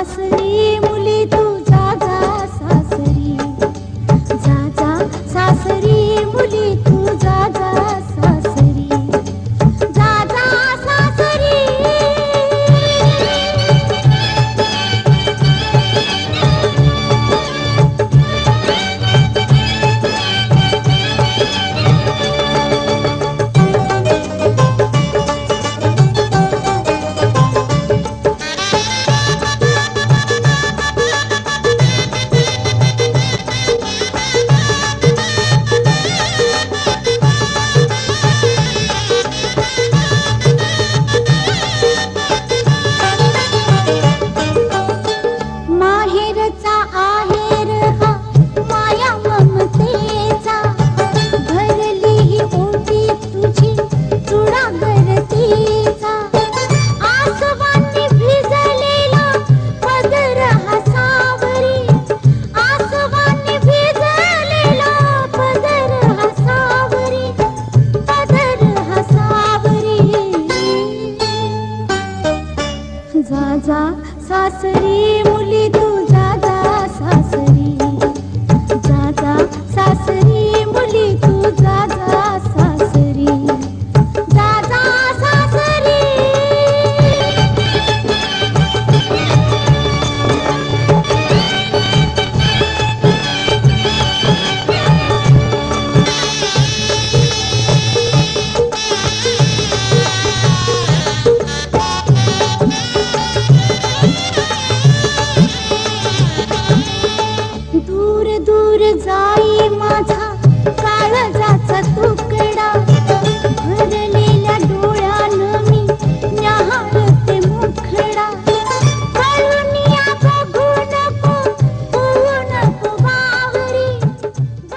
सासरी मुली तू जा जा सासरी, जा जा सासरी मुली तू जा जा सासरी, जा जा सासरी. माहेरचा आहेर हा माया ममतेचा, भरली ही ओटी तुझी चुडागरतीचा. आसवांनी भिजलेला पदर हा सावरी, आसवांनी भिजलेला पदर हा सावरी, पदर हा सावरी. जा जा सासरी मुली तू